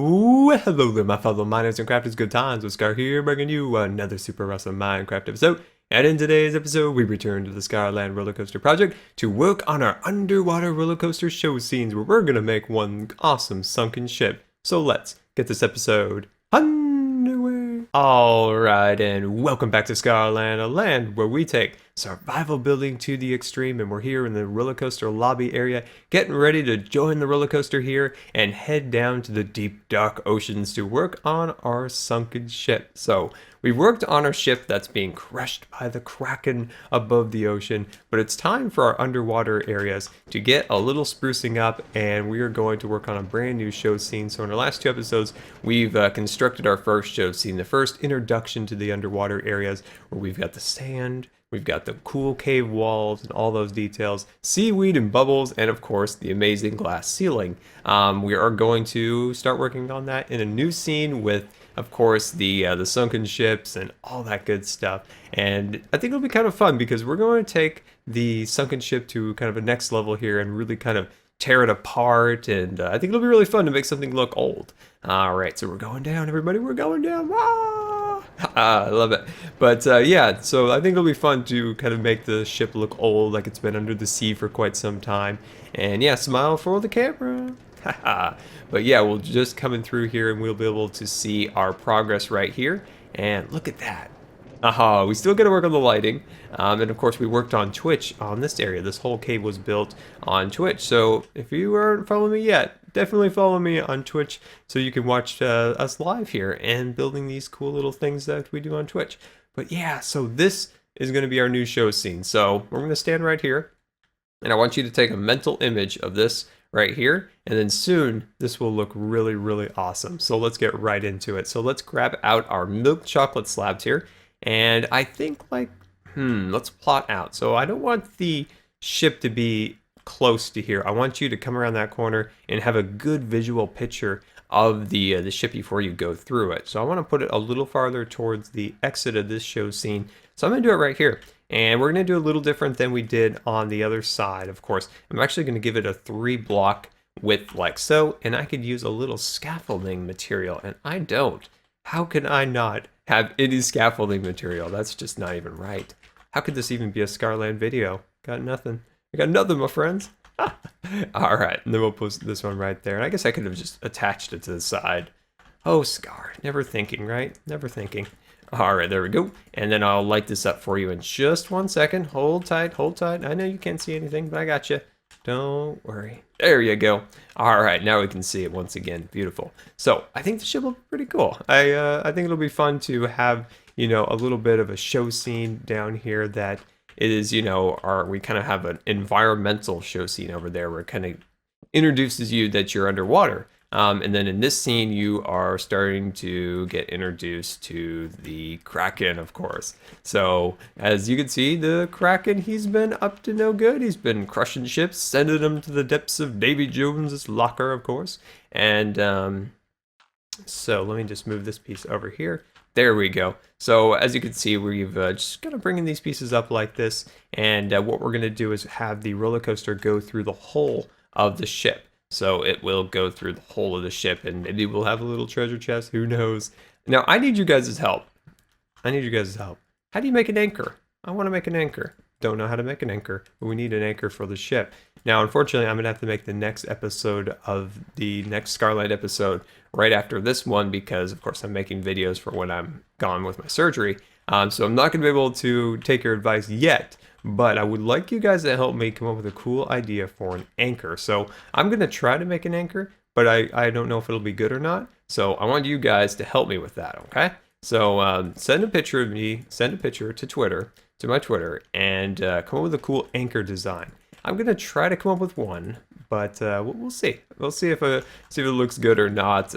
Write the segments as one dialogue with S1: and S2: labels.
S1: Ooh, hello there, my fellow miners and crafters. Good times with Scar here, bringing you another super awesome Minecraft episode. And in today's episode, we return to the Scarland roller coaster project to work on our underwater roller coaster show scenes, where we're gonna make one awesome sunken ship. So let's get this episode underway. Alright, and welcome back to Scarland, a land where we take survival building to the extreme, and we're here in the roller coaster lobby area, getting ready to join the roller coaster here and head down to the deep dark oceans to work on our sunken ship. So we've worked on our ship that's being crushed by the kraken above the ocean, but it's time for our underwater areas to get a little sprucing up, and we are going to work on a brand new show scene. So in our last two episodes, we've constructed our first show scene, the first introduction to the underwater areas, where we've got the sand, we've got the cool cave walls and all those details, seaweed and bubbles, and of course the amazing glass ceiling. We are going to start working on that in a new scene with, of course, the sunken ships and all that good stuff. And I think it'll be kind of fun because we're going to take the sunken ship to kind of a next level here and really kind of tear it apart. And I think it'll be really fun to make something look old. All right, so we're going down, everybody. We're going down. I love it. But yeah, so I think it'll be fun to kind of make the ship look old, like it's been under the sea for quite some time. And yeah, smile for the camera. But yeah, we'll just coming through here and we'll be able to see our progress right here. And look at that. Aha, we still got to work on the lighting. And of course, we worked on Twitch on this area. This whole cave was built on Twitch. So if you aren't following me yet, definitely follow me on Twitch so you can watch us live here and building these cool little things that we do on Twitch. But yeah, so this is going to be our new show scene. So we're going to stand right here, and I want you to take a mental image of this right here, and then soon this will look really, really awesome. So let's get right into it. So let's grab out our milk chocolate slabs here, and I think let's plot out. So I don't want the ship to be close to here. I want you to come around that corner and have a good visual picture of the ship before you go through it. So I want to put it a little farther towards the exit of this show scene. So I'm going to do it right here. And we're going to do a little different than we did on the other side, of course. I'm actually going to give it a 3-block width like so, and I could use a little scaffolding material, and I don't. How can I not have any scaffolding material? That's just not even right. How could this even be a Scarland video? Got nothing. I got nothing, my friends. All right, and then we'll post this one right there. And I guess I could have just attached it to the side. Oh, Scar, never thinking, right? Never thinking. All right, there we go. And then I'll light this up for you in just 1 second. Hold tight, hold tight. I know you can't see anything, but I got you. Don't worry. There you go. All right, now we can see it once again. Beautiful. So I think the ship will be pretty cool. I think it'll be fun to have, a little bit of a show scene down here that is, we kind of have an environmental show scene over there where it kind of introduces you that you're underwater. And then in this scene, you are starting to get introduced to the Kraken, of course. So as you can see, the Kraken, he's been up to no good. He's been crushing ships, sending them to the depths of Davy Jones's locker, of course. And so let me just move this piece over here. There we go. So as you can see, we've just kind of bringing these pieces up like this. And what we're going to do is have the roller coaster go through the whole of the ship. So it will go through the whole of the ship, and maybe we'll have a little treasure chest. Who knows? Now, I need you guys' help. How do you make an anchor? I want to make an anchor. Don't know how to make an anchor, but we need an anchor for the ship. Now, unfortunately, I'm going to have to make the next episode of the next Scarland episode right after this one because, of course, I'm making videos for when I'm gone with my surgery. So I'm not going to be able to take your advice yet, but I would like you guys to help me come up with a cool idea for an anchor. So I'm going to try to make an anchor, but I don't know if it'll be good or not. So I want you guys to help me with that, okay? So send a picture of me, send a picture to Twitter, to my Twitter, and come up with a cool anchor design. I'm going to try to come up with one, but we'll see. We'll see if it looks good or not.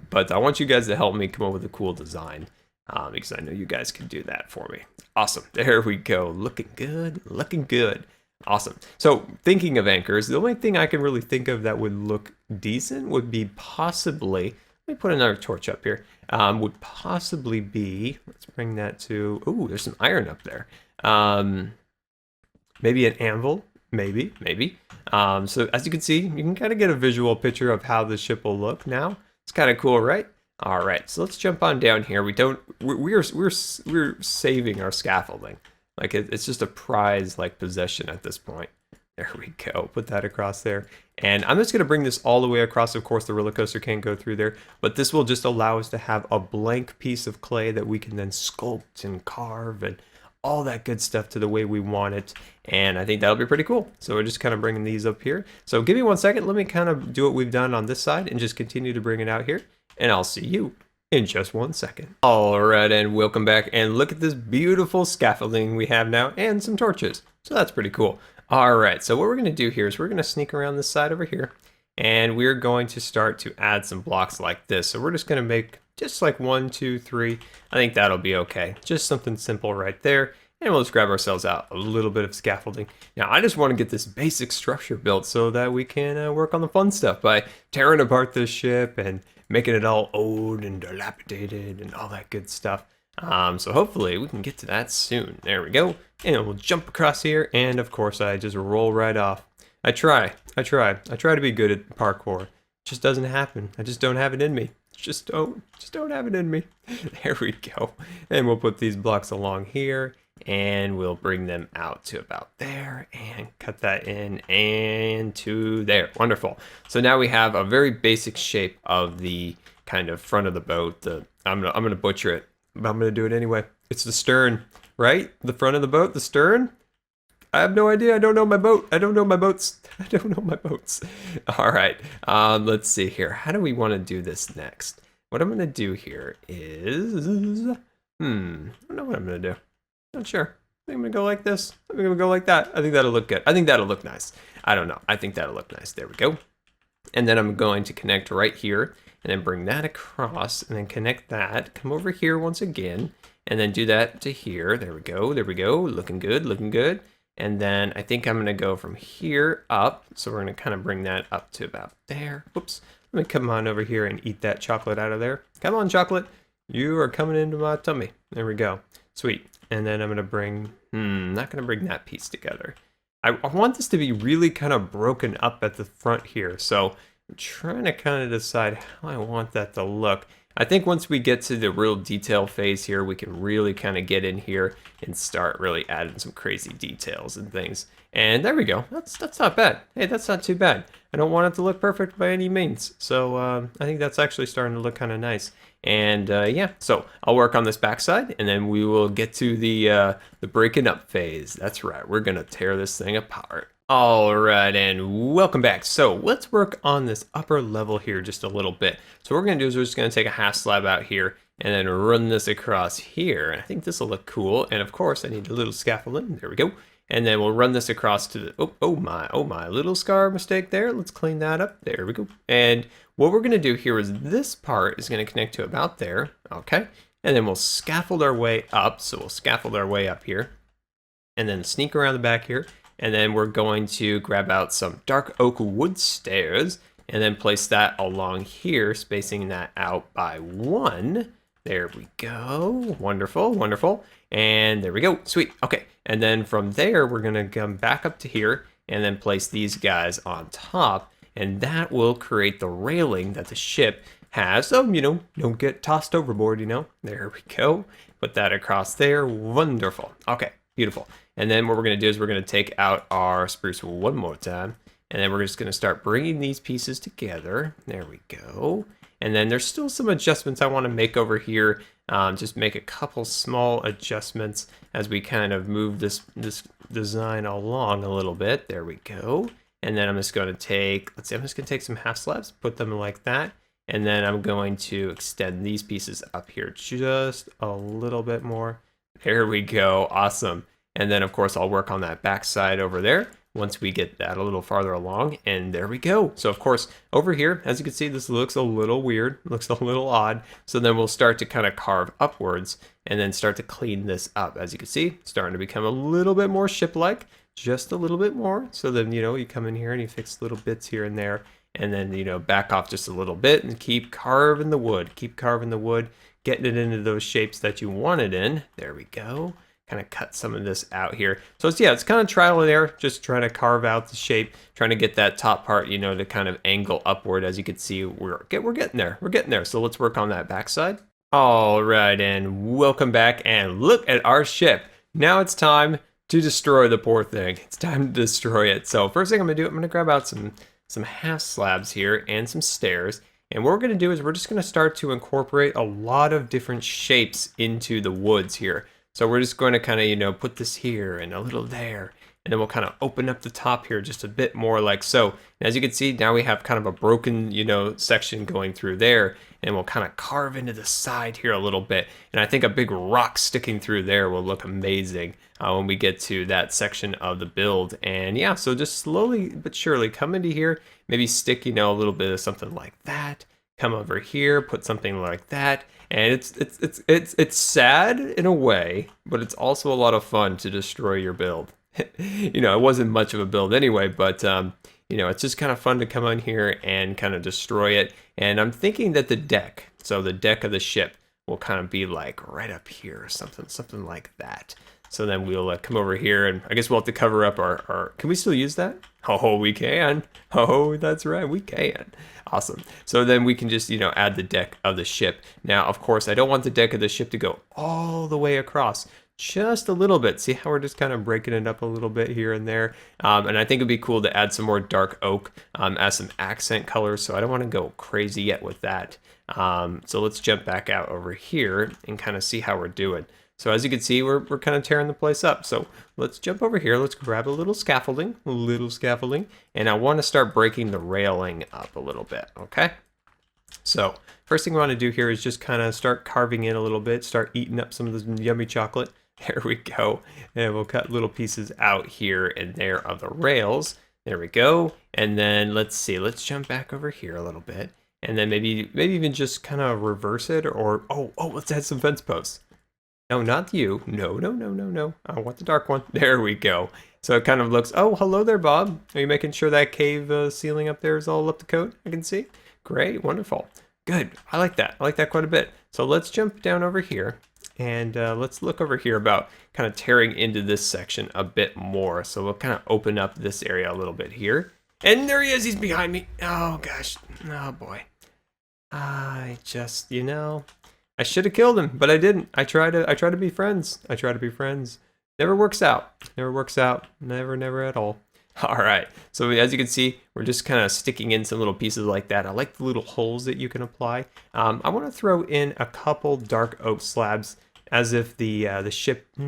S1: But I want you guys to help me come up with a cool design. Because I know you guys can do that for me. Awesome. There we go. Looking good. Looking good. Awesome. So thinking of anchors, the only thing I can really think of that would look decent would be possibly, let me put another torch up here, would possibly be, let's bring that to, ooh, there's some iron up there. Maybe an anvil. Maybe. So as you can see, you can kind of get a visual picture of how the ship will look now. It's kind of cool, right? All right, so let's jump on down here. We're saving our scaffolding. Like it's just a prize like possession at this point. There we go. Put that across there. And I'm just going to bring this all the way across. Of course, the roller coaster can't go through there, but this will just allow us to have a blank piece of clay that we can then sculpt and carve and all that good stuff to the way we want it. And I think that'll be pretty cool. So we're just kind of bringing these up here. So give me 1 second. Let me kind of do what we've done on this side and just continue to bring it out here. And I'll see you in just 1 second. All right, and welcome back. And look at this beautiful scaffolding we have now and some torches. So that's pretty cool. All right, so what we're going to do here is we're going to sneak around this side over here, and we're going to start to add some blocks like this. So we're just going to make just like 1, 2, 3. I think that'll be okay. Just something simple right there. And we'll just grab ourselves out a little bit of scaffolding. Now, I just want to get this basic structure built so that we can work on the fun stuff by tearing apart this ship and making it all old and dilapidated and all that good stuff. So hopefully we can get to that soon. There we go. And we'll jump across here. And of course, I just roll right off. I try to be good at parkour. It just doesn't happen. I just don't have it in me. Just don't have it in me. There we go. And we'll put these blocks along here. And we'll bring them out to about there and cut that in and to there. Wonderful. So now we have a very basic shape of the kind of front of the boat. I'm gonna butcher it, but I'm gonna do it anyway. It's the stern, right? The front of the boat, the stern. I have no idea. I don't know my boat. I don't know my boats. I don't know my boats. All right. Let's see here. How do we want to do this next? What I'm gonna do here is, I don't know what I'm gonna do. Not sure. I think I'm gonna go like this. I'm gonna go like that. I think that'll look good. I think that'll look nice. I don't know. I think that'll look nice. There we go. And then I'm going to connect right here and then bring that across and then connect that. Come over here once again and then do that to here. There we go. There we go. Looking good. Looking good. And then I think I'm gonna go from here up. So we're gonna kind of bring that up to about there. Whoops. Let me come on over here and eat that chocolate out of there. Come on, chocolate. You are coming into my tummy. There we go. Sweet. And then I'm going to bring, not going to bring that piece together. I want this to be really kind of broken up at the front here. So I'm trying to kind of decide how I want that to look. I think once we get to the real detail phase here, we can really kind of get in here and start really adding some crazy details and things. And there we go. That's not bad. Hey, that's not too bad. I don't want it to look perfect by any means. So I think that's actually starting to look kind of nice. And yeah, so I'll work on this backside and then we will get to the breaking up phase. That's right. We're going to tear this thing apart. All right, and welcome back. So let's work on this upper level here just a little bit. So what we're going to do is we're just going to take a half slab out here and then run this across here. And I think this will look cool. And of course, I need a little scaffolding. There we go. And then we'll run this across to the, oh my, little scar mistake there. Let's clean that up. There we go. And what we're going to do here is this part is going to connect to about there. Okay. And then we'll scaffold our way up. So we'll scaffold our way up here and then sneak around the back here. And then we're going to grab out some dark oak wood stairs and then place that along here, spacing that out by 1. There we go. Wonderful, wonderful. And there we go. Sweet. Okay. And then from there, we're going to come back up to here and then place these guys on top. And that will create the railing that the ship has. So, don't get tossed overboard, There we go. Put that across there. Wonderful. Okay. Beautiful. And then what we're going to do is we're going to take out our spruce one more time. And then we're just going to start bringing these pieces together. There we go. And then there's still some adjustments I want to make over here. Just make a couple small adjustments as we kind of move this design along a little bit. There we go. And then I'm just going to take, I'm just going to take some half slabs, put them like that. And then I'm going to extend these pieces up here just a little bit more. There we go. Awesome. And then, of course, I'll work on that back side over there once we get that a little farther along. And there we go. So, of course, over here, as you can see, this looks a little weird, looks a little odd. So then we'll start to kind of carve upwards and then start to clean this up. As you can see, it's starting to become a little bit more ship-like, just a little bit more. So then, you come in here and you fix little bits here and there. And then, back off just a little bit and keep carving the wood. Keep carving the wood, getting it into those shapes that you want it in. There we go. kind of cut some of this out here. So it's, yeah, it's kind of trial and error, just trying to carve out the shape, trying to get that top part, you know, to kind of angle upward. As you can see, we're getting there. We're getting there. So let's work on that backside. All right, and welcome back, and look at our ship. Now it's time to destroy the poor thing. It's time to destroy it. So first thing I'm gonna do, I'm gonna grab out some half slabs here and some stairs. And what we're gonna do is we're just gonna start to incorporate a lot of different shapes into the woods here. So we're just going to kind of, you know, put this here and a little there. And then we'll kind of open up the top here just a bit more like so. And as you can see, now we have kind of a broken, you know, section going through there. And we'll kind of carve into the side here a little bit. And I think a big rock sticking through there will look amazing when we get to that section of the build. And yeah, so just slowly but surely come into here, maybe stick, you know, a little bit of something like that. Come over here, put something like that. And it's sad in a way, but it's also a lot of fun to destroy your build. You know, it wasn't much of a build anyway, but you know, it's just kind of fun to come on here and kind of destroy it. And I'm thinking that the deck, so the deck of the ship, will kind of be like right up here or something like that. So then we'll come over here, and I guess we'll have to cover up our, can we still use that? Oh, we can. Oh, that's right, we can. Awesome. So then we can just, you know, add the deck of the ship. Now, of course, I don't want the deck of the ship to go all the way across. Just a little bit. See how we're just kind of breaking it up a little bit here and there. And I think it'd be cool to add some more dark oak as some accent colors. So I don't want to go crazy yet with that. So let's jump back out over here and kind of see how we're doing. So as you can see, we're kind of tearing the place up. So let's jump over here. Let's grab a little scaffolding, and I want to start breaking the railing up a little bit, okay? So first thing we want to do here is just kind of start carving in a little bit, start eating up some of this yummy chocolate. There we go. And we'll cut little pieces out here and there of the rails. There we go. And then let's see, let's jump back over here a little bit. And then maybe even just kind of reverse it, or, oh, let's add some fence posts. No, not you. No. I want the dark one. There we go. So it kind of looks, oh, hello there, Bob. Are you making sure that cave ceiling up there is all up to code? I can see. Great, wonderful. Good, I like that. I like that quite a bit. So let's jump down over here, and let's look over here about kind of tearing into this section a bit more. So we'll kind of open up this area a little bit here. And there he is, he's behind me. Oh gosh, oh boy. I just, you know, I should have killed him, but I didn't. I try to be friends. Never works out. Never at all. All right. So as you can see, we're just kind of sticking in some little pieces like that. I like the little holes that you can apply. I want to throw in a couple dark oak slabs as if the ship, I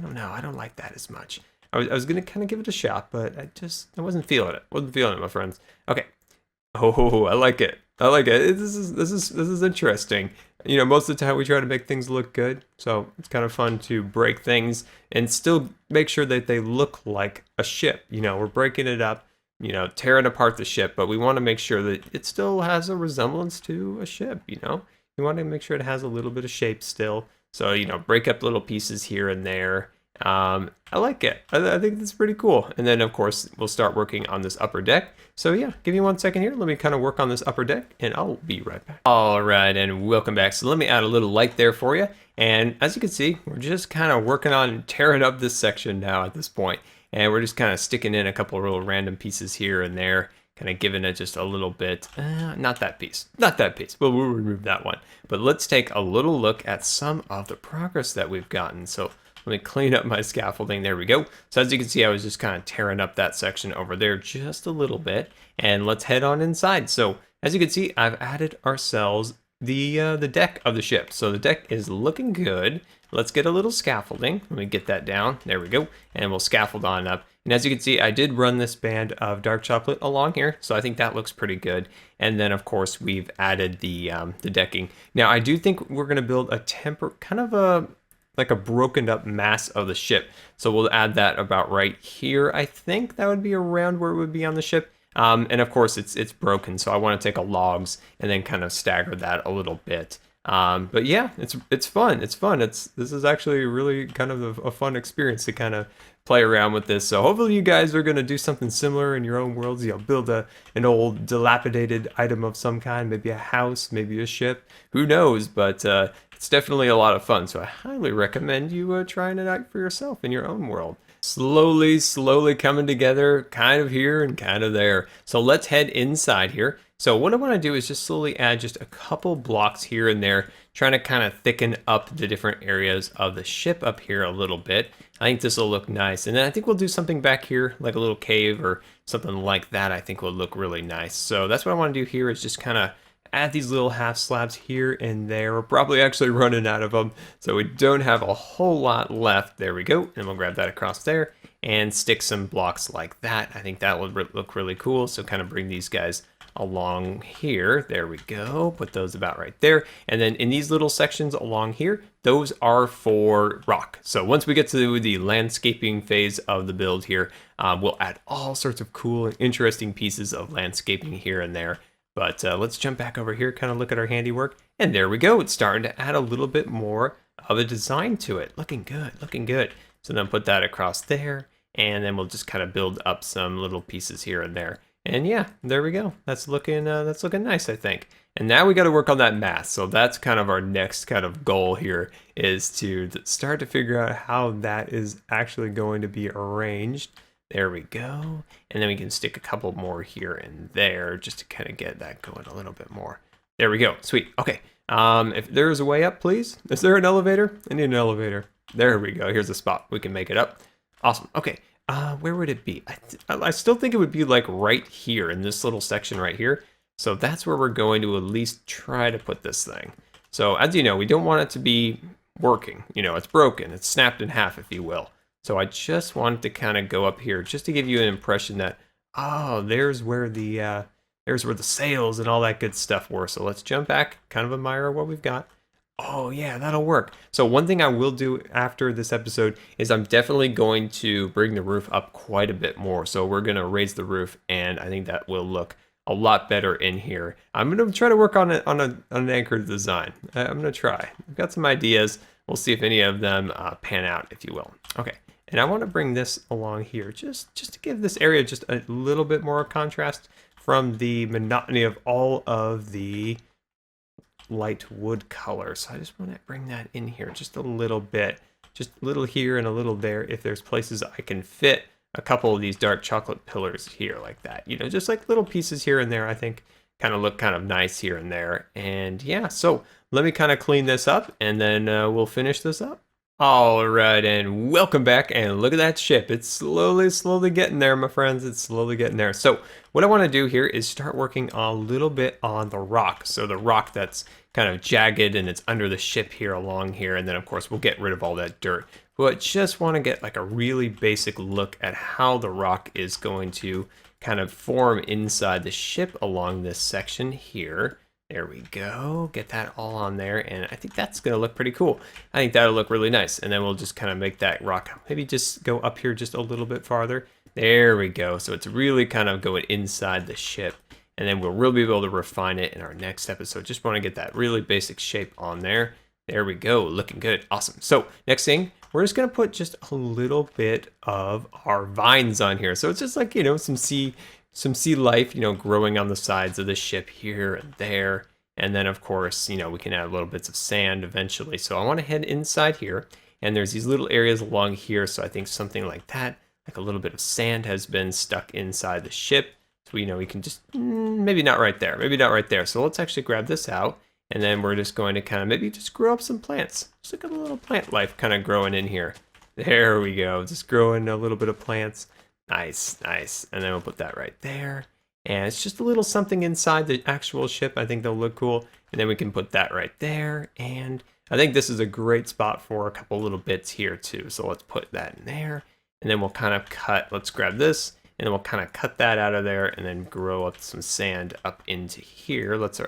S1: don't know. I don't like that as much. I was going to kind of give it a shot, but I wasn't feeling it. My friends. Okay. Oh, I like it. This is interesting. You know, most of the time we try to make things look good, so it's kind of fun to break things and still make sure that they look like a ship. You know, we're breaking it up, you know, tearing apart the ship, but we want to make sure that it still has a resemblance to a ship, you know? We want to make sure it has a little bit of shape still. So, you know, break up little pieces here and there. I like it. I think that's pretty cool. And then, of course, we'll start working on this upper deck. So yeah, give me 1 second here. Let me kind of work on this upper deck, and I'll be right back. All right, and welcome back. So let me add a little light there for you. And as you can see, we're just kind of working on tearing up this section now at this point. And we're just kind of sticking in a couple of little random pieces here and there, kind of giving it just a little bit, not that piece, we'll remove that one. But let's take a little look at some of the progress that we've gotten. So let me clean up my scaffolding. There we go. So as you can see, I was just kind of tearing up that section over there just a little bit. And let's head on inside. So as you can see, I've added ourselves the deck of the ship. So the deck is looking good. Let's get a little scaffolding. Let me get that down. There we go. And we'll scaffold on up. And as you can see, I did run this band of dark chocolate along here. So I think that looks pretty good. And then of course, we've added the decking. Now I do think we're going to build a kind of like a broken up mass of the ship. So we'll add that about right here. I think that would be around where it would be on the ship. And of course it's broken. So I want to take a logs and then kind of stagger that a little bit. But yeah, it's fun. It's fun. This is actually really kind of a fun experience to kind of play around with this. So hopefully you guys are gonna do something similar in your own worlds. You know, build an old dilapidated item of some kind, maybe a house, maybe a ship. Who knows? But it's definitely a lot of fun. So I highly recommend you trying it out for yourself in your own world. Slowly coming together, kind of here and kind of there. So let's head inside here. So what I want to do is just slowly add just a couple blocks here and there, trying to kind of thicken up the different areas of the ship up here a little bit. I think this will look nice. And then I think we'll do something back here, like a little cave or something like that. I think will look really nice. So that's what I want to do here is just kind of add these little half slabs here and there. We're probably actually running out of them, so we don't have a whole lot left. There we go, and we'll grab that across there and stick some blocks like that. I think that would look really cool, so kind of bring these guys along here. There we go, put those about right there. And then in these little sections along here, those are for rock. So once we get to the landscaping phase of the build here, we'll add all sorts of cool and interesting pieces of landscaping here and there. But let's jump back over here, kind of look at our handiwork. And there we go. It's starting to add a little bit more of a design to it. Looking good, looking good. So then put that across there. And then we'll just kind of build up some little pieces here and there. And yeah, there we go. That's looking nice, I think. And now we got to work on that math. So that's kind of our next kind of goal here, is to start to figure out how that is actually going to be arranged. There we go. And then we can stick a couple more here and there just to kind of get that going a little bit more. There we go. Sweet. Okay. If there's a way up, please. Is there an elevator? I need an elevator. There we go. Here's a spot. We can make it up. Awesome. Okay. Where would it be? I still think it would be like right here in this little section right here. So that's where we're going to at least try to put this thing. So as you know, we don't want it to be working. You know, it's broken. It's snapped in half, if you will. So I just wanted to kind of go up here just to give you an impression that, oh, there's where the sails and all that good stuff were. So let's jump back, kind of admire what we've got. Oh yeah, that'll work. So one thing I will do after this episode is I'm definitely going to bring the roof up quite a bit more. So we're going to raise the roof, and I think that will look a lot better in here. I'm going to try to work on an anchored design. I'm going to try. I've got some ideas. We'll see if any of them pan out, if you will. Okay. And I want to bring this along here just to give this area just a little bit more contrast from the monotony of all of the light wood color. So I just want to bring that in here just a little bit, just a little here and a little there. If there's places I can fit a couple of these dark chocolate pillars here like that, you know, just like little pieces here and there, I think kind of look kind of nice here and there. And yeah, so let me kind of clean this up, and then we'll finish this up. All right, and welcome back, and look at that ship. It's slowly getting there, my friends. It's slowly getting there. So what I want to do here is start working a little bit on the rock. So the rock that's kind of jagged and it's under the ship here along here, and then of course we'll get rid of all that dirt. But just want to get like a really basic look at how the rock is going to kind of form inside the ship along this section here. There we go. Get that all on there, and I think that's going to look pretty cool. I think that'll look really nice, and then we'll just kind of make that rock maybe just go up here just a little bit farther. There we go. So it's really kind of going inside the ship, and then we'll really be able to refine it in our next episode. Just want to get that really basic shape on there. There we go. Looking good. Awesome. So next thing, we're just going to put just a little bit of our vines on here. So it's just like, you know, some sea life, you know, growing on the sides of the ship here and there. And then of course, you know, we can add little bits of sand eventually. So I want to head inside here, and there's these little areas along here. So I think something like that, like a little bit of sand has been stuck inside the ship. So, you know, we can just, maybe not right there, maybe not right there. So let's actually grab this out, and then we're just going to kind of maybe just grow up some plants. Just look at a little plant life kind of growing in here. There we go. Just growing a little bit of plants. Nice, nice. And then we'll put that right there. And it's just a little something inside the actual ship. I think they'll look cool. And then we can put that right there. And I think this is a great spot for a couple little bits here too. So let's put that in there. And then we'll kind of cut, let's grab this, and then we'll kind of cut that out of there and then grow up some sand up into here. Let's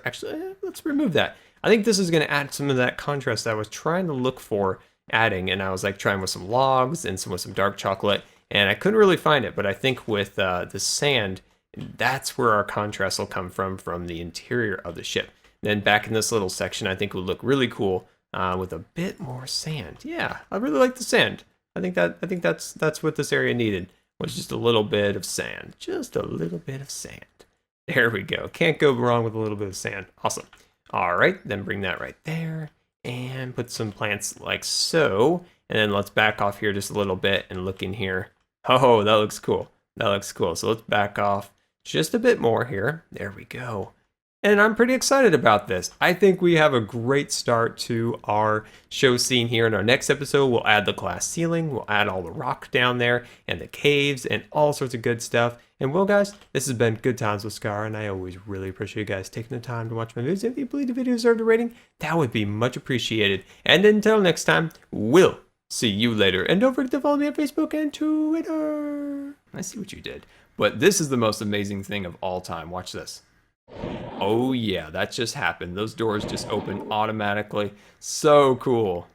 S1: remove that. I think this is going to add some of that contrast I was trying to look for adding. And I was like trying with some logs and with some dark chocolate. And I couldn't really find it, but I think with the sand, that's where our contrast will come from the interior of the ship. Then back in this little section, I think would look really cool with a bit more sand. Yeah, I really like the sand. I think that's what this area needed, was just a little bit of sand. Just a little bit of sand. There we go. Can't go wrong with a little bit of sand. Awesome. All right, then bring that right there and put some plants like so. And then let's back off here just a little bit and look in here. Oh, that looks cool. That looks cool. So let's back off just a bit more here. There we go. And I'm pretty excited about this. I think we have a great start to our show scene here. In our next episode, we'll add the glass ceiling, we'll add all the rock down there, and the caves, and all sorts of good stuff. And well, guys, this has been Good Times with Scar, and I always really appreciate you guys taking the time to watch my videos. If you believe the video deserved a rating, that would be much appreciated. And until next time, we'll see you later. And don't forget to follow me on Facebook and Twitter. I see what you did. But this is the most amazing thing of all time. Watch this. Oh yeah, that just happened. Those doors just open automatically. So cool.